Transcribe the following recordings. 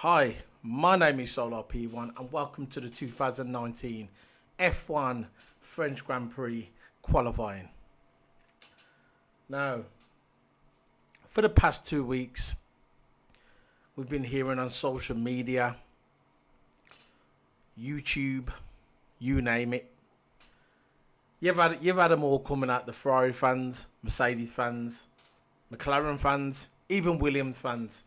Hi, my name is Solar P1 and welcome to the 2019 F1 French Grand Prix qualifying. Now, for the past 2 weeks, we've been hearing on social media, YouTube, you name it. You've had them all coming out, the Ferrari fans, Mercedes fans, McLaren fans, even Williams fans.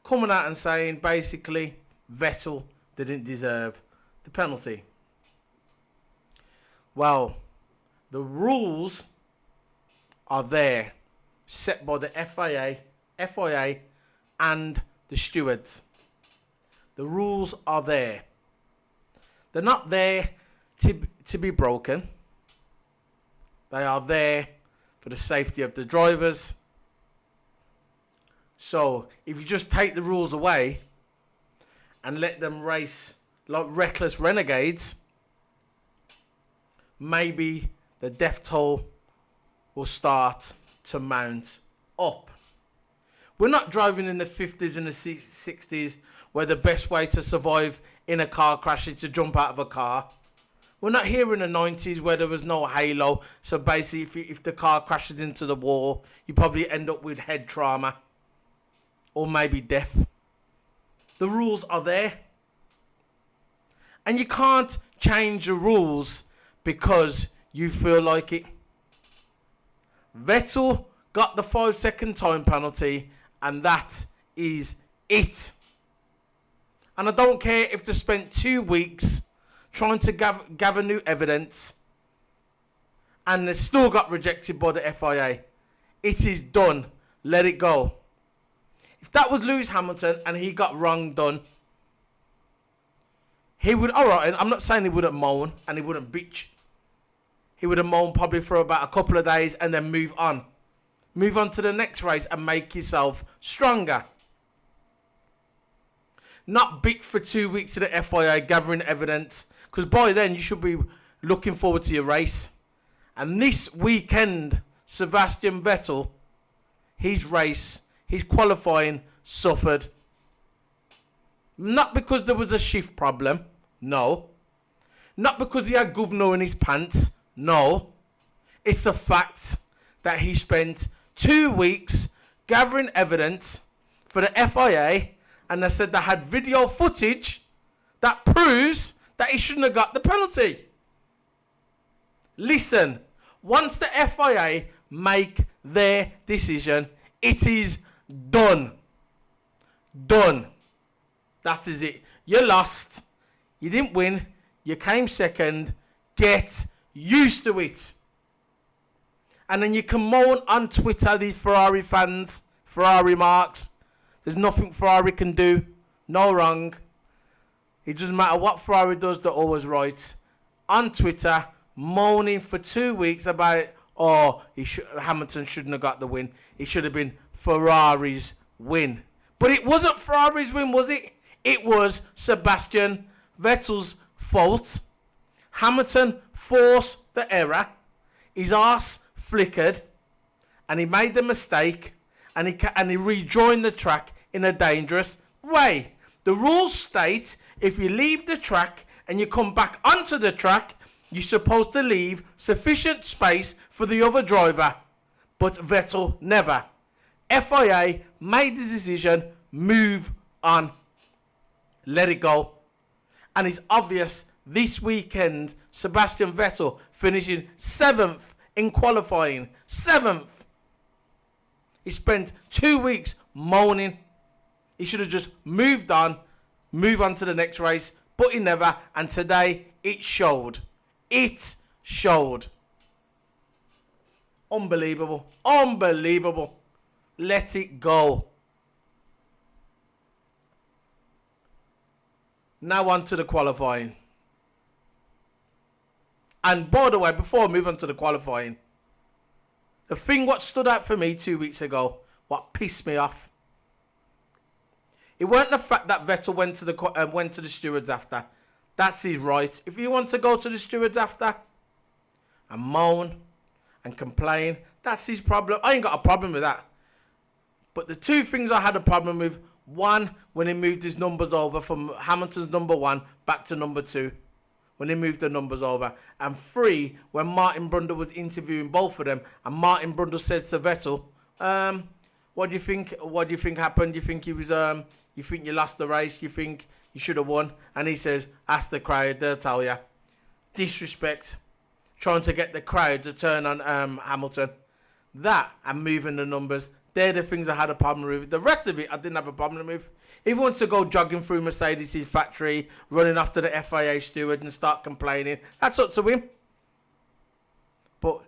Coming out and saying basically Vettel didn't deserve the penalty. Well, the rules are there, set by the FIA and the stewards. The rules are there. They're not there to be broken. They are there for the safety of the drivers. So, if you just take the rules away and let them race like reckless renegades, maybe the death toll will start to mount up. We're not driving in the 50s and the 60s where the best way to survive in a car crash is to jump out of a car. We're not here in the 90s where there was no halo. So basically, if the car crashes into the wall, you probably end up with head trauma. Or maybe death. The rules are there. And you can't change the rules because you feel like it. Vettel got the 5-second time penalty, and that is it. And I don't care if they spent 2 weeks trying to gather new evidence and they still got rejected by the FIA. It is done. Let it go. If that was Lewis Hamilton and he got wrong done, he would, alright, and I'm not saying he wouldn't moan and he wouldn't bitch. He would have moaned probably for about a couple of days and then move on. Move on to the next race and make yourself stronger. Not bitch for 2 weeks to the FIA gathering evidence, because by then you should be looking forward to your race. And this weekend, Sebastian Vettel, his race, his qualifying suffered. Not because there was a shift problem, no. Not because he had governor in his pants, no. It's the fact that he spent 2 weeks gathering evidence for the FIA, and they said they had video footage that proves that he shouldn't have got the penalty. Listen, once the FIA make their decision, it is done. Done. That is it. You lost. You didn't win. You came second. Get used to it. And then you can moan on Twitter, these Ferrari fans, Ferrari marks. There's nothing Ferrari can do. No wrong. It doesn't matter what Ferrari does, they're always right. On Twitter, moaning for 2 weeks about, Hamilton shouldn't have got the win. It should have been Ferrari's win. But it wasn't Ferrari's win, was it? It was Sebastian Vettel's fault. Hamilton forced the error. His arse flickered. And he made the mistake. And he rejoined the track in a dangerous way. The rules state if you leave the track and you come back onto the track, you're supposed to leave sufficient space for the other driver. But Vettel never. FIA made the decision, move on. Let it go. And it's obvious this weekend, Sebastian Vettel finishing 7th in qualifying. 7th. He spent 2 weeks moaning. He should have just moved on, move on to the next race, but he never. And today, it showed. It showed. Unbelievable. Unbelievable. Let it go. Now on to the qualifying. And by the way, before I move on to the qualifying, the thing what stood out for me 2 weeks ago, what pissed me off, it weren't the fact that Vettel went to the stewards after. That's his right. If you want to go to the stewards after and moan and complain, that's his problem. I ain't got a problem with that. But the two things I had a problem with 1, when he moved his numbers over from Hamilton's number 1 back to number 2. When he moved the numbers over. And 3, when Martin Brundle was interviewing both of them, and Martin Brundle says to Vettel, what do you think? What do you think happened? You think he was you think you lost the race? You think you should have won? And he says, ask the crowd, they'll tell you. Disrespect. Trying to get the crowd to turn on Hamilton. That and moving the numbers. They're the things I had a problem with. The rest of it, I didn't have a problem with. If he wants to go jogging through Mercedes' factory, running after the FIA steward and start complaining, that's up to him. But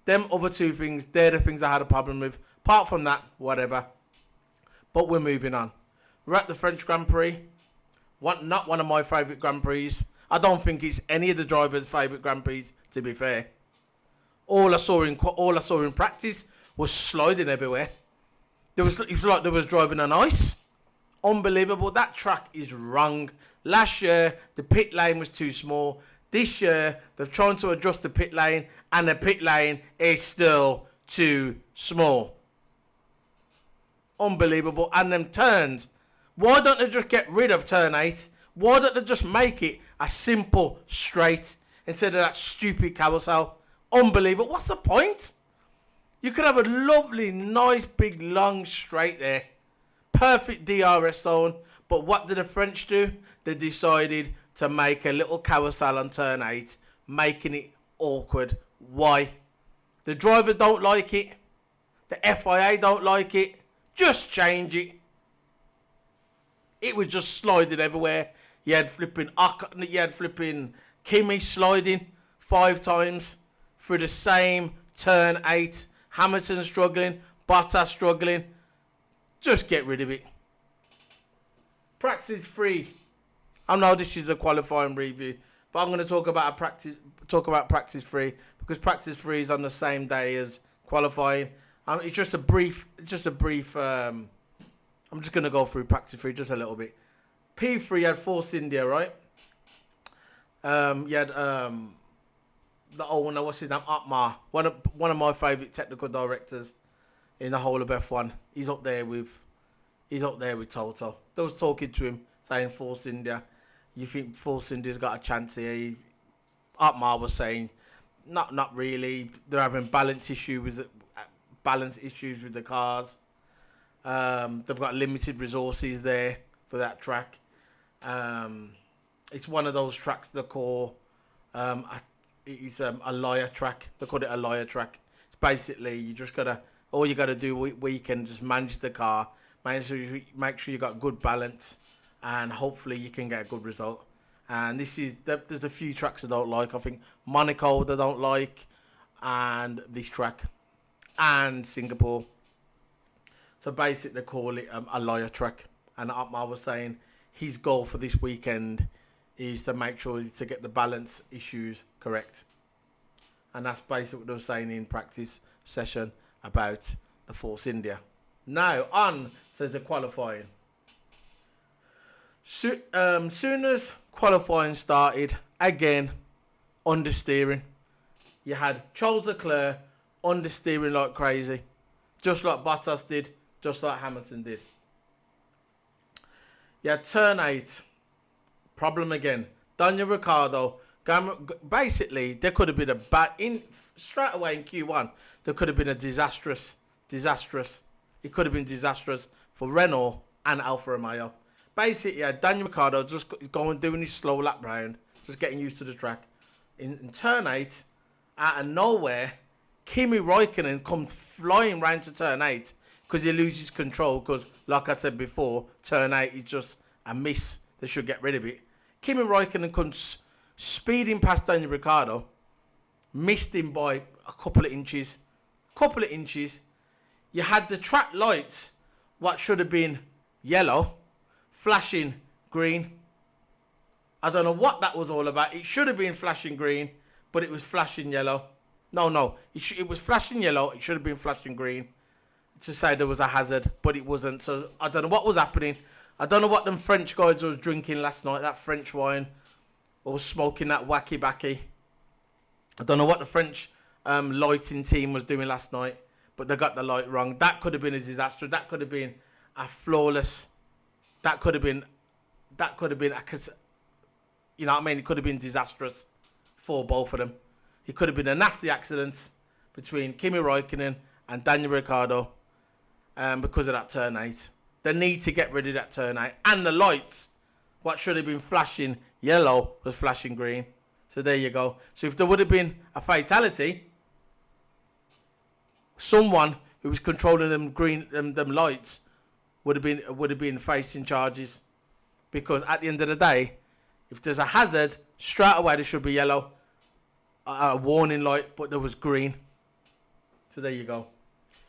them other 2 things, they're the things I had a problem with. Apart from that, whatever. But we're moving on. We're at the French Grand Prix. Not one of my favourite Grand Prix. I don't think it's any of the drivers' favourite Grand Prix, to be fair. All I saw in practice was sliding everywhere. It was like they was driving on ice. Unbelievable. That track is wrong. Last year, the pit lane was too small. This year, they're trying to adjust the pit lane, and the pit lane is still too small. Unbelievable. And them turns. Why don't they just get rid of turn 8? Why don't they just make it a simple straight instead of that stupid carousel? Unbelievable. What's the point? You could have a lovely, nice, big, long straight there. Perfect DRS zone. But what did the French do? They decided to make a little carousel on turn 8, making it awkward. Why? The driver don't like it. The FIA don't like it. Just change it. It was just sliding everywhere. You had flipping Kimi sliding 5 times through the same turn 8. Hamilton struggling. Bottas struggling. Just get rid of it. Practice 3. I know this is a qualifying review, but I'm going to talk about practice 3 because practice 3 is on the same day as qualifying. It's just a brief. I'm just going to go through practice 3 just a little bit. P3 had Force India, right? You had what's his name? Atmar, one of my favourite technical directors in the whole of F1. He's up there with Toto. They was talking to him saying Force India. You think Force India's got a chance here? Atmar was saying, not really. They're having balance issues with the cars. They've got limited resources there for that track. It's one of those tracks they call it's a liar track. They call it a liar track. It's basically all you gotta do weekend just manage the car, make sure you got good balance, and hopefully you can get a good result. And there's a few tracks I don't like. I think Monaco they don't like, and this track, and Singapore. So basically they call it a liar track. And Atmar was saying his goal for this weekend is to make sure to get the balance issues correct. And that's basically what they were saying in practice session about the Force India. Now on to the qualifying. Soon as qualifying started, again, understeering. You had Charles Leclerc understeering like crazy. Just like Bottas did, just like Hamilton did. You had turn 8. Problem again. Daniel Ricciardo. Basically, there could have been straight away in Q1, there could have been a disastrous. It could have been disastrous for Renault and Alfa Romeo. Basically, yeah, Daniel Ricciardo just going doing his slow lap round, just getting used to the track. In turn 8, out of nowhere, Kimi Räikkönen comes flying round to turn 8 because he loses control. Because, like I said before, turn 8 is just a miss. They should get rid of it. Kimi Räikkönen comes speeding past Daniel Ricciardo, missed him by a couple of inches. You had the track lights, what should have been yellow, flashing green. I don't know what that was all about. It should have been flashing green, but it was flashing yellow. No. It was flashing yellow. It should have been flashing green to say there was a hazard, but it wasn't. So I don't know what was happening. I don't know what them French guys were drinking last night, that French wine, or smoking that wacky backy. I don't know what the French lighting team was doing last night, but they got the light wrong. That could have been a disaster. That could have been a flawless that could have been, you know what I mean? It could have been disastrous for both of them. It could have been a nasty accident between Kimi Räikkönen and Daniel Ricciardo because of that turn 8. They need to get rid of that turn 8. And the lights, what should have been flashing yellow was flashing green. So there you go. So if there would have been a fatality, someone who was controlling them lights would have been facing charges. Because at the end of the day, if there's a hazard, straight away there should be yellow, a warning light, but there was green. So there you go.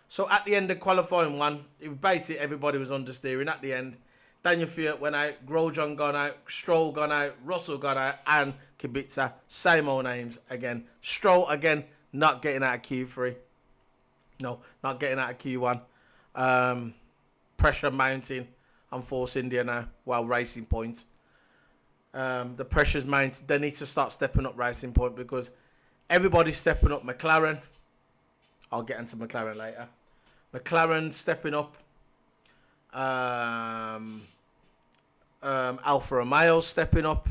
So at the end of qualifying 1, it was basically everybody was understeering at the end. Daniel Fiat went out, Grosjean gone out, Stroll gone out, Russell gone out, and Kubica, same old names again. Stroll again, not getting out of Q3. No, not getting out of Q1. Pressure mounting on Force India now, while Racing Point. The pressure's mounted. They need to start stepping up Racing Point because everybody's stepping up. McLaren, I'll get into McLaren later. McLaren stepping up. Alfa Romeo stepping up.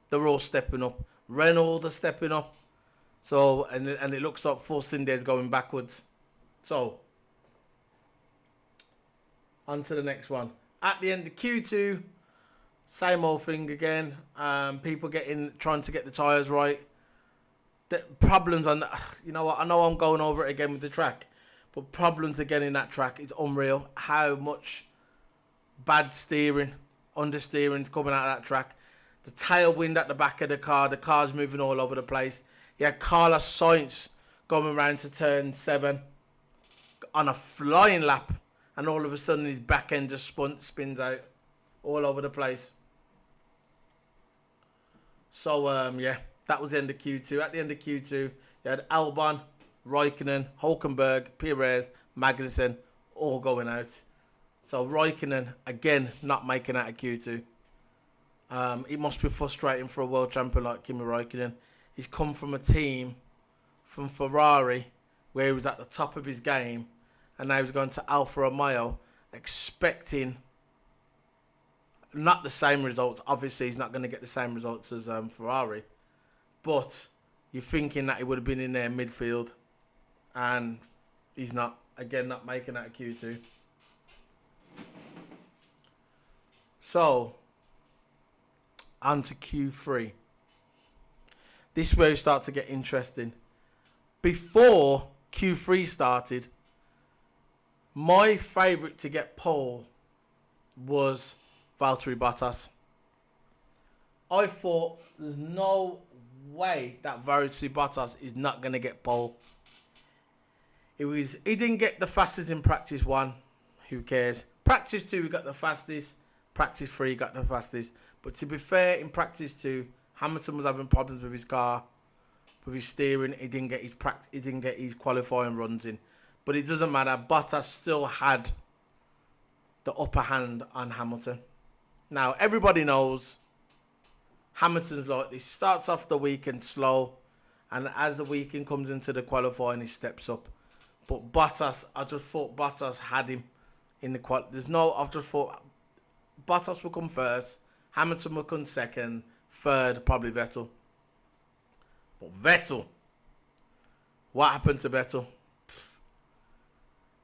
They're all stepping up. Renault are stepping up. So and it looks like Force India is going backwards. So on to the next one. At the end of Q2, same old thing again. People trying to get the tyres right. The problems on, you know what? I know I'm going over it again with the track, but problems again in that track is unreal. How much bad steering, understeering's coming out of that track. The tailwind at the back of the car's moving all over the place. You had Carlos Sainz going around to turn 7 on a flying lap, and all of a sudden his back end just spins out all over the place. So, yeah, that was the end of Q2. At the end of Q2, you had Albon, Raikkonen, Hülkenberg, Perez, Magnussen, all going out. So, Raikkonen, again, not making out of Q2. It must be frustrating for a world champion like Kimi Räikkönen. He's come from a team, from Ferrari, where he was at the top of his game, and now he's going to Alfa Romeo, expecting not the same results. Obviously, he's not going to get the same results as Ferrari. But you're thinking that he would have been in their midfield. And he's not. Again, not making that a Q2. So, on to Q3. This is where it starts to get interesting. Before Q3 started, my favourite to get pole was Valtteri Bottas. I thought there's no way that Valtteri Bottas is not going to get pole. He didn't get the fastest in practice 1. Who cares? Practice 2 he got the fastest. Practice 3 he got the fastest. But to be fair, in practice 2, Hamilton was having problems with his car, with his steering. He didn't get his qualifying runs in. But it doesn't matter. Bottas still had the upper hand on Hamilton. Now, everybody knows Hamilton's like this. Starts off the weekend slow, and as the weekend comes into the qualifying, he steps up. But Bottas, I just thought Bottas had him in the qual. I just thought Bottas will come first, Hamilton will come second, third probably Vettel. But Vettel, what happened to Vettel?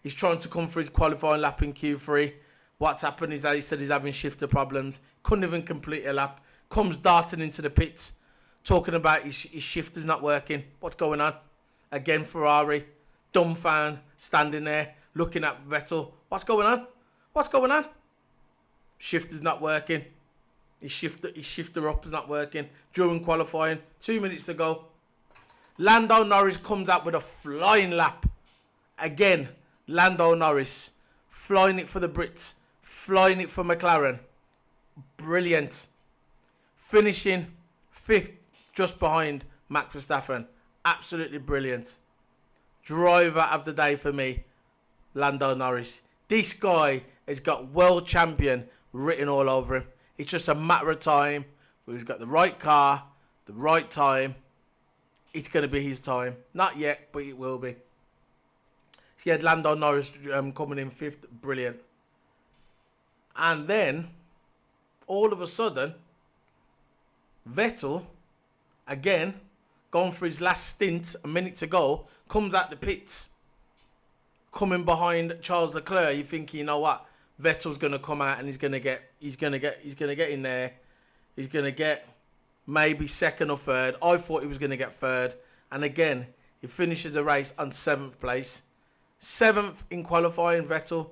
He's trying to come for his qualifying lap in Q3. What's happened is that he said he's having shifter problems. Couldn't even complete a lap. Comes darting into the pits, talking about his shifter's not working. What's going on? Again, Ferrari, dumbfounded, standing there, looking at Vettel. What's going on? What's going on? Shifter's not working. His shifter up is not working. During qualifying, 2 minutes to go. Lando Norris comes out with a flying lap. Again, Lando Norris, flying it for the Brits, flying it for McLaren. Brilliant. Finishing 5th, just behind Max Verstappen. Absolutely brilliant. Driver of the day for me, Lando Norris. This guy has got world champion written all over him. It's just a matter of time. He's got the right car, the right time. It's going to be his time. Not yet, but it will be. He had Lando Norris coming in 5th. Brilliant. And then all of a sudden, Vettel, again, going for his last stint, a minute to go, comes out the pits, coming behind Charles Leclerc. You think, you know what, Vettel's gonna come out and he's gonna get in there. He's gonna get maybe second or third. I thought he was gonna get third, and again, he finishes the race on 7th place, 7th in qualifying, Vettel.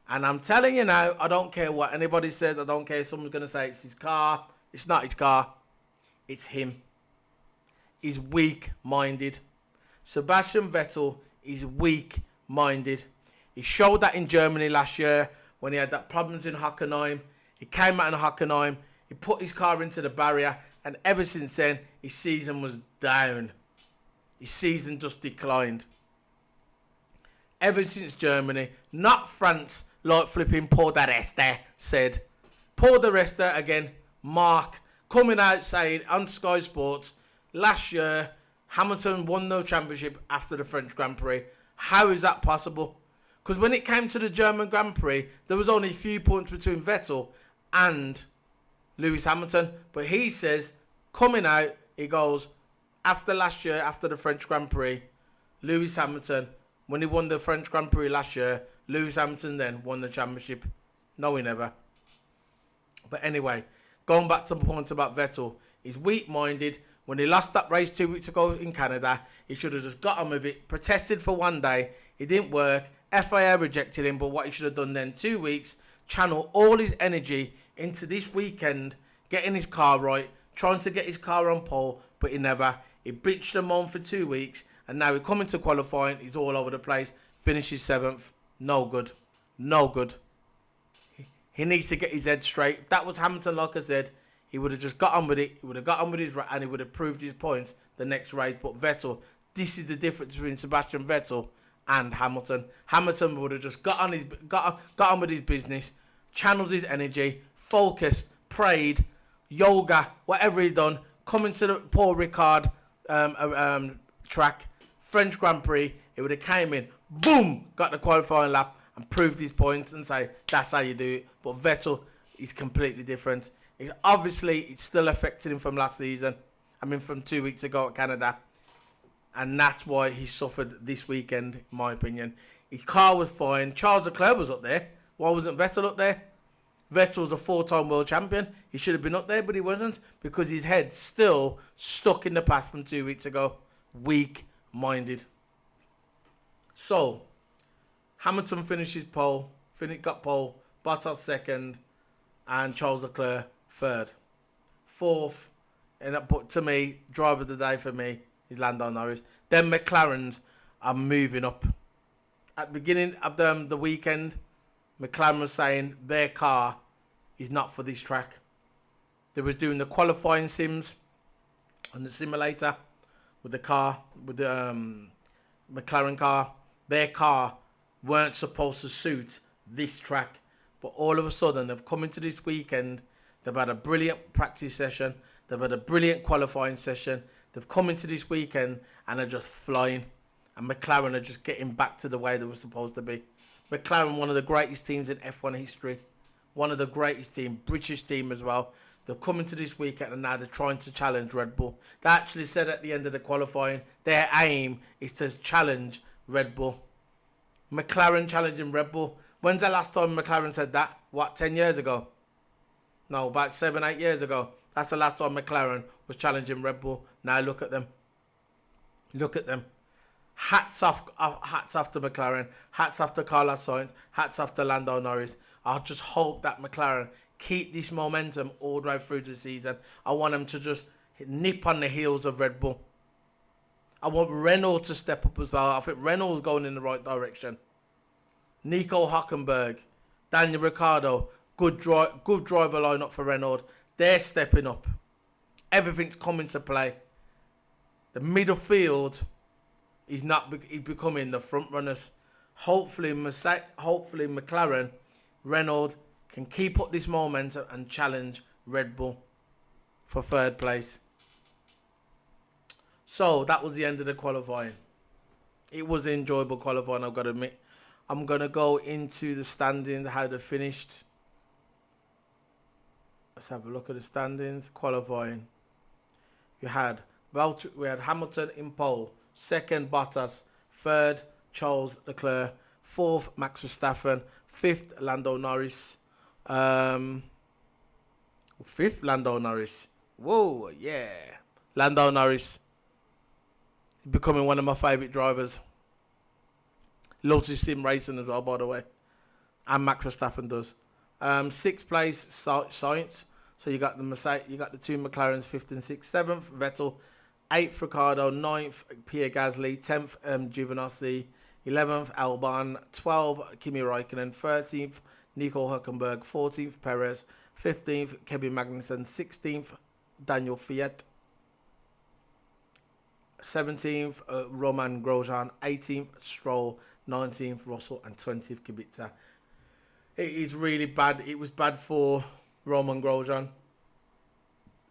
And I'm telling you now, I don't care what anybody says. I don't care if someone's gonna say it's his car. It's not his car. It's him. He's weak-minded. Sebastian Vettel is weak-minded. He showed that in Germany last year when he had that problems in Hockenheim. He came out in Hockenheim. He put his car into the barrier. And ever since then, his season was down. His season just declined. Ever since Germany, not France, like flipping Paul de Reste said. Paul de Reste, again, Mark, coming out saying on Sky Sports, last year, Hamilton won the championship after the French Grand Prix. How is that possible? Because when it came to the German Grand Prix, there was only a few points between Vettel and Lewis Hamilton. But he says, coming out, he goes, after last year, after the French Grand Prix, Lewis Hamilton, when he won the French Grand Prix last year, Lewis Hamilton then won the championship. No, he never. But anyway, going back to the point about Vettel, he's weak-minded. When he lost that race 2 weeks ago in Canada, he should have just got on with it, protested for one day. It didn't work. FIA rejected him, but what he should have done then, 2 weeks, channel all his energy into this weekend, getting his car right, trying to get his car on pole, but he never. He bitched them on for 2 weeks, and now he coming to qualifying, he's all over the place, finishes 7th. No good. No good. He needs to get his head straight. If that was Hamilton, like I said, he would have just got on with it. He would have got on with his and he would have proved his points the next race. But Vettel, this is the difference between Sebastian Vettel and Hamilton. Hamilton would have just got on with his business, channeled his energy, focused, prayed, yoga, whatever he done, coming to the Paul Ricard track, French Grand Prix, he would have came in, boom, got the qualifying lap and proved his points and say, that's how you do it. But Vettel is completely different. It's still affected him from last season. I mean, from 2 weeks ago at Canada. And that's why he suffered this weekend, in my opinion. His car was fine. Charles Leclerc was up there. Why wasn't Vettel up there? Vettel's a 4-time world champion. He should have been up there, but he wasn't. Because his head's still stuck in the past from 2 weeks ago. Weak-minded. So, Hamilton finishes pole. Got pole. Bottas second. And Charles Leclerc third. Fourth, and but to me, driver of the day for me is Lando Norris. Then McLarens are moving up. At the beginning of the weekend, McLaren was saying their car is not for this track. They was doing the qualifying sims on the simulator with the car, with the McLaren car. Their car weren't supposed to suit this track. But all of a sudden, they've come into this weekend. They've had a brilliant practice session. They've had a brilliant qualifying session. They've come into this weekend and are just flying. And McLaren are just getting back to the way they were supposed to be. McLaren, one of the greatest teams in F1 history. One of the greatest teams, British team as well. They've come into this weekend and now they're trying to challenge Red Bull. They actually said at the end of the qualifying, their aim is to challenge Red Bull. McLaren challenging Red Bull. When's the last time McLaren said that? What, 10 years ago? No, about 7, 8 years ago. That's the last time McLaren was challenging Red Bull. Now look at them. Look at them. Hats off to McLaren. Hats off to Carlos Sainz. Hats off to Lando Norris. I just hope that McLaren keep this momentum all the way through the season. I want them to just nip on the heels of Red Bull. I want Renault to step up as well. I think Renault's going in the right direction. Nico Hülkenberg, Daniel Ricciardo, good driver lineup for Renault. They're stepping up. Everything's coming to play. The middle field is becoming the front runners. Hopefully McLaren, Renault can keep up this momentum and challenge Red Bull for third place. So that was the end of the qualifying. It was an enjoyable qualifying, I've got to admit. I'm going to go into the standings, how they finished. Let's have a look at the standings. Qualifying. We had Hamilton in pole, second Bottas, third Charles Leclerc, fourth Max Verstappen, fifth Lando Norris, fifth Lando Norris. Whoa, yeah, Lando Norris becoming one of my favourite drivers. Loves his sim racing as well, by the way, and Max Verstappen does. Sixth place Sainz. So you got the two McLarens, fifth and sixth, seventh Vettel, eighth Ricciardo, ninth Pierre Gasly, 10th Giovinazzi, 11th Albon, 12th Kimi Raikkonen, 13th Nico Hülkenberg, 14th Perez, 15th Kevin Magnussen, 16th Daniel Fiat, 17th Roman Grosjean, 18th Stroll, 19th Russell, and 20th Kubica. It is really bad. It was bad for Roman Grosjean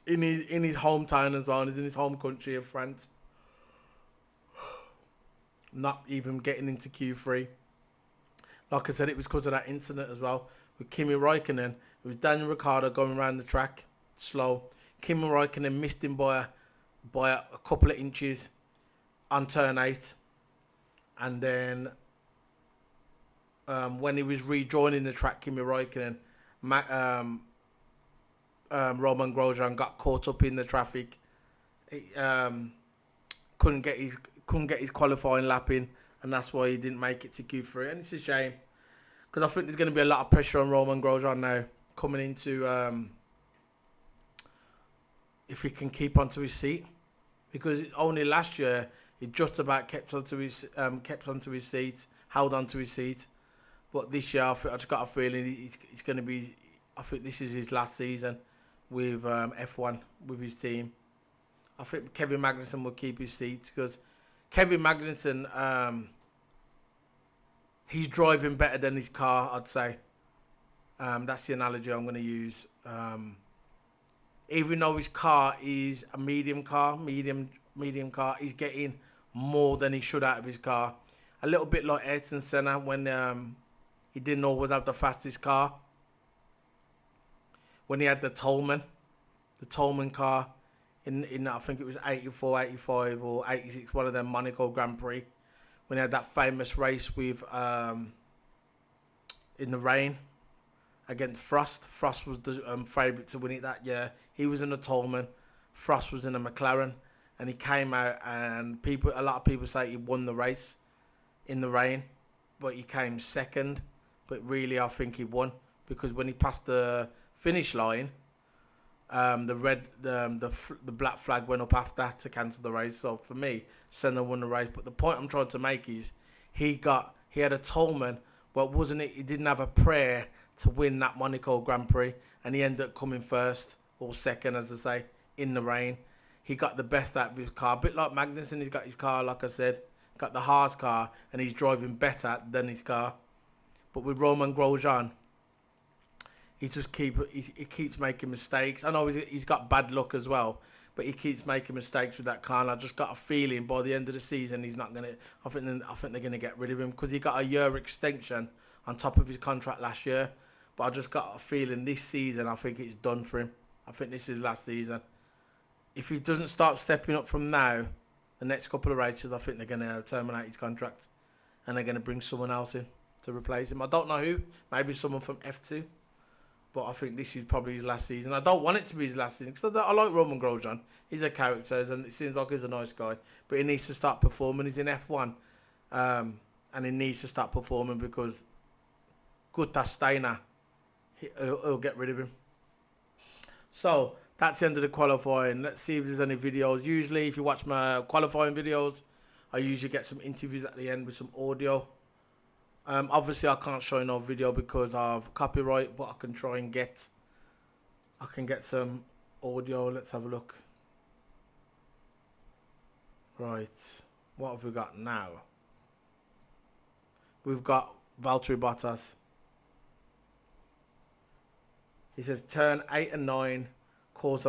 in his hometown as well. He's in his home country of France. Not even getting into Q3. Like I said, it was because of that incident as well with Kimi Raikkonen. It was Daniel Ricciardo going around the track slow. Kimi Raikkonen missed him by a couple of inches on turn 8, and then when he was rejoining the track, Kimi Raikkonen, Roman Grosjean got caught up in the traffic. He, couldn't get his qualifying lap in, and that's why he didn't make it to Q3. And it's a shame, because I think there's going to be a lot of pressure on Roman Grosjean now coming into if he can keep onto his seat, because only last year he just about kept onto his seat, held onto his seat. But this year I just got a feeling he's going to be. I think this is his last season with F1 with his team. I think Kevin Magnussen will keep his seat, because Kevin Magnussen, he's driving better than his car, I'd say. That's the analogy I'm going to use. Even though his car is a medium car, he's getting more than he should out of his car. A little bit like Ayrton Senna when he didn't always have the fastest car. When he had the Tolman car in I think it was 84, 85 or 86, one of them Monaco Grand Prix, when he had that famous race with in the rain against Frost. Frost was the favourite to win it that year. He was in a Tolman, Frost was in a McLaren, and he came out, and a lot of people say he won the race in the rain, but he came second. But really, I think he won, because when he passed the finish line, the black flag went up after to cancel the race. So for me, Senna won the race. But the point I'm trying to make is he had a Tolman, but he didn't have a prayer to win that Monaco Grand Prix, and he ended up coming first or second, as I say, in the rain. He got the best out of his car, a bit like Magnussen. He's got his car, like I said, got the Haas car, and he's driving better than his car. But with Roman Grosjean, he keeps making mistakes. I know he's got bad luck as well, but he keeps making mistakes with that car. And I just got a feeling by the end of the season he's not gonna. I think they're gonna get rid of him, because he got a year extension on top of his contract last year. But I just got a feeling this season, I think it's done for him. I think this is last season. If he doesn't start stepping up from now, the next couple of races, I think they're gonna terminate his contract, and they're gonna bring someone else in to replace him. I don't know who. Maybe someone from F2. But I think this is probably his last season. I don't want it to be his last season, because I like Roman Grosjean. He's a character, and it seems like he's a nice guy. But he needs to start performing. He's in F1. And he needs to start performing, because Guta Steiner, he'll get rid of him. So that's the end of the qualifying. Let's see if there's any videos. Usually, if you watch my qualifying videos, I usually get some interviews at the end with some audio. Obviously, I can't show no video because of copyright, but I can try and get some audio. Let's have a look. Right, what have we got now? We've got Valtteri Bottas. He says turn 8 and 9, causes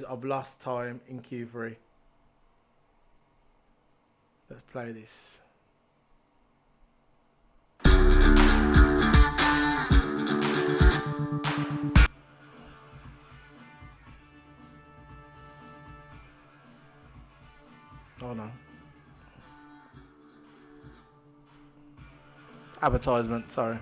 of lost time in Q3. Let's play this. Hold on. Advertisement, sorry.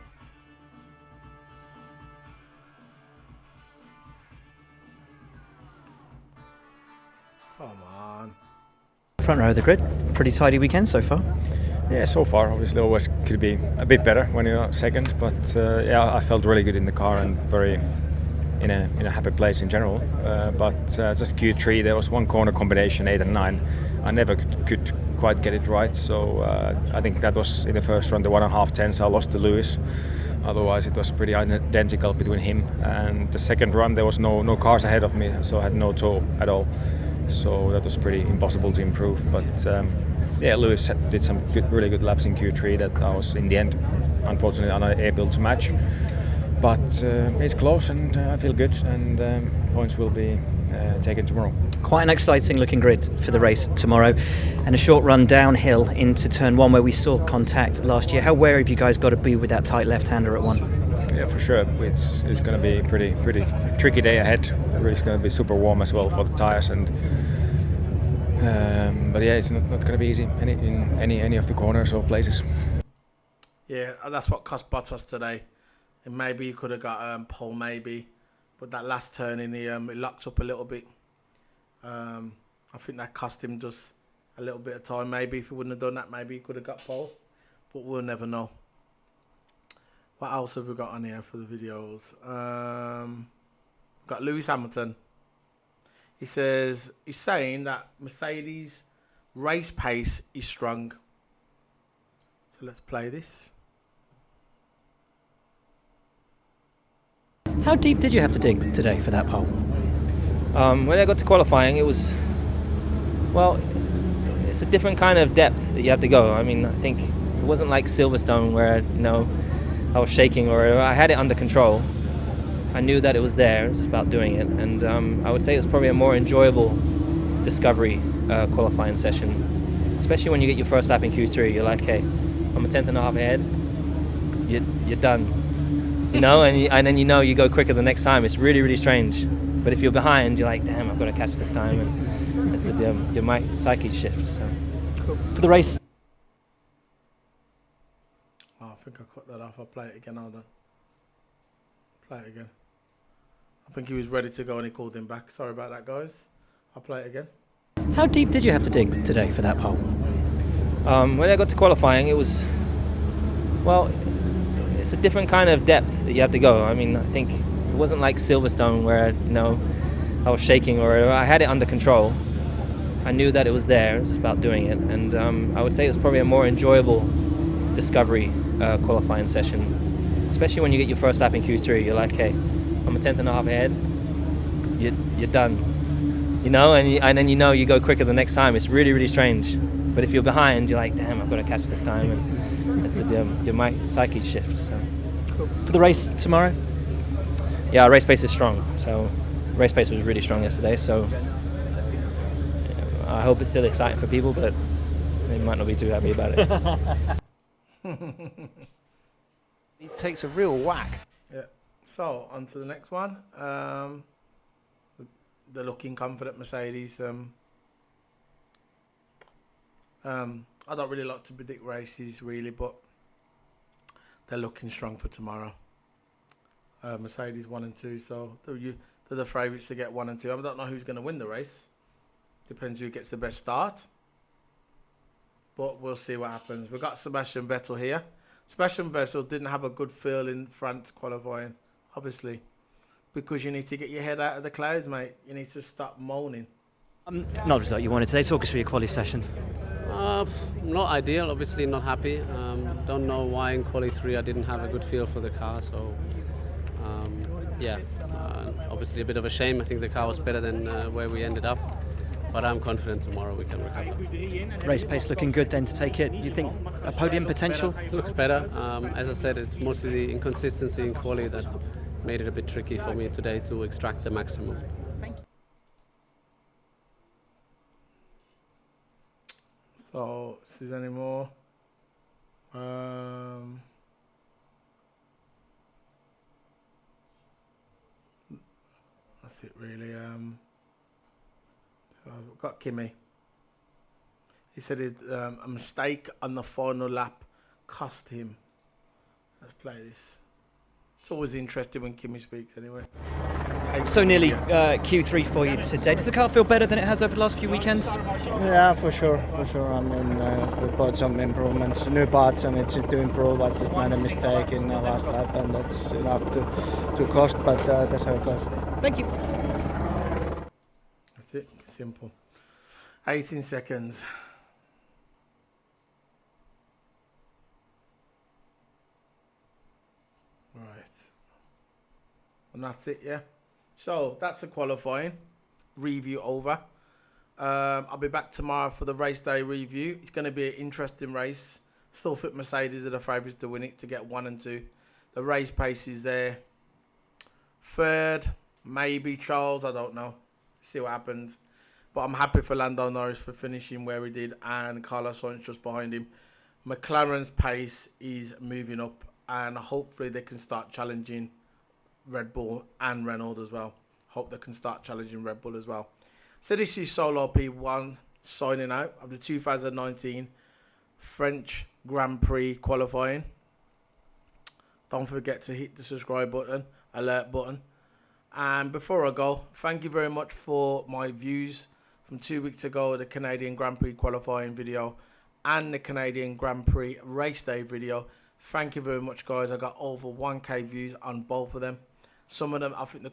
Come on. Front row of the grid. Pretty tidy weekend so far. Yeah, so far obviously always could be a bit better when you're second, but yeah, I felt really good in the car and very in a happy place in general. But just Q3, there was one corner combination 8 and 9. I never could quite get it right, so I think that was in the first run the 1.5 tenths I lost to Lewis. Otherwise it was pretty identical between him and the second run. There was no cars ahead of me, so I had no tow at all. So that was pretty impossible to improve. But yeah, Lewis did some really good laps in Q3 that I was in the end unfortunately unable to match. But it's close and I feel good, and points will be taken tomorrow. Quite an exciting looking grid for the race tomorrow, and a short run downhill into turn 1 where we saw contact last year. How wary have you guys got to be with that tight left-hander at 1? Yeah, for sure. It's going to be pretty tricky day ahead. It's going to be super warm as well for the tires, and but yeah, it's not going to be easy in any of the corners or places. Yeah, that's what cost Bottas today. And maybe he could have got pole, maybe, but that last turn in the it locked up a little bit. I think that cost him just a little bit of time. Maybe if he wouldn't have done that, maybe he could have got pole, but we'll never know. What else have we got on here for the videos? Got Lewis Hamilton. He's saying that Mercedes race pace is strong. So let's play this. How deep did you have to dig today for that pole? When I got to qualifying, it was, well, it's a different kind of depth that you have to go. I mean, I think it wasn't like Silverstone where, I was shaking or I had it under control. I knew that it was there. It was just about doing it. And I would say it was probably a more enjoyable discovery qualifying session, especially when you get your first lap in Q3. You're like, hey, I'm a tenth and a half ahead. You're done. And then you go quicker the next time. It's really, really strange. But if you're behind, you're like, damn, I've got to catch this time. And it's your psyche shift. So For the race. Oh, I think I cut that off. I'll play it again. Hold on. Play it again. I think he was ready to go and he called him back. Sorry about that, guys. I'll play it again. How deep did you have to dig today for that pole? When I got to qualifying, it was, well, it's a different kind of depth that you have to go. I mean, I think it wasn't like Silverstone where, I was shaking or I had it under control. I knew that it was there. It was just about doing it. And I would say it was probably a more enjoyable discovery qualifying session, especially when you get your first lap in Q3. You're like, hey, I'm a tenth and a half ahead. You're done. And then you go quicker the next time. It's really, really strange. But if you're behind, you're like, damn, I've got to catch this time. And it's your psyche shift. So For the race tomorrow? yeah, race pace is strong. So race pace was really strong yesterday. So I hope it's still exciting for people, but they might not be too happy about it. He takes a real whack. Yeah. So on to the next one. The looking confident Mercedes. I don't really like to predict races really, but they're looking strong for tomorrow. Mercedes 1 and 2, so they're the favourites to get 1 and 2. I don't know who's going to win the race. Depends who gets the best start. But we'll see what happens. We've got Sebastian Vettel here. Sebastian Vettel didn't have a good feel in France qualifying, obviously, because you need to get your head out of the clouds, mate. You need to stop moaning. Not the result you wanted today. Talk us through your quali session. Not ideal, obviously not happy. Don't know why in quali 3 I didn't have a good feel for the car, so obviously a bit of a shame. I think the car was better than where we ended up, but I'm confident tomorrow we can recover. Race pace looking good then to take it. You think a podium potential? Looks better. As I said, it's mostly the inconsistency in quali that made it a bit tricky for me today to extract the maximum. So, is there any more? That's it really. So I've got Kimi. He said a mistake on the final lap cost him. Let's play this. It's always interesting when Kimmy speaks anyway. So nearly Q3 for you today. Does the car feel better than it has over the last few weekends? Yeah, for sure. I mean, we bought some improvements, new parts, and it's just to improve. I just made a mistake in the last lap, and that's enough to cost, but that's how it goes. Thank you. That's it. Simple. 18 seconds. Right. And that's it, yeah. So that's the qualifying review over. I'll be back tomorrow for the race day review. It's going to be an interesting race. Still think Mercedes are the favourites to win it, to get 1 and 2. The race pace is there. Third, maybe Charles, I don't know. See what happens. But I'm happy for Lando Norris for finishing where he did, and Carlos Sainz just behind him. McLaren's pace is moving up, and hopefully they can start challenging Red Bull and Renault as well. Hope they can start challenging Red Bull as well. So this is Solo P1 signing out of the 2019 French Grand Prix qualifying. Don't forget to hit the subscribe button, alert button. And before I go, thank you very much for my views from 2 weeks ago, the Canadian Grand Prix qualifying video and the Canadian Grand Prix race day video. Thank you very much, guys. I got over 1k views on both of them. Some of them, I think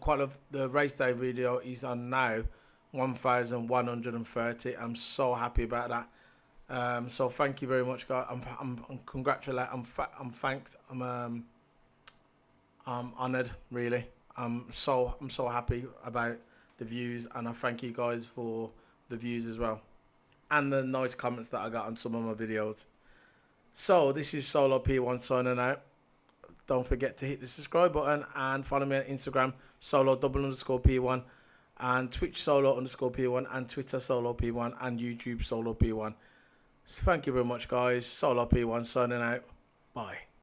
the race day video is on now 1,130. I'm so happy about that. So thank you very much, guys. I'm congratulated. I'm thanked. I'm honoured, really. I'm so happy about the views, and I thank you guys for the views as well, and the nice comments that I got on some of my videos. So this is Solo P1 signing out. Don't forget to hit the subscribe button and follow me on Instagram, Solo_P1, and Twitch Solo_P1, and Twitter Solo P1, and YouTube Solo P1. So thank you very much, guys. Solo P1 signing out. Bye.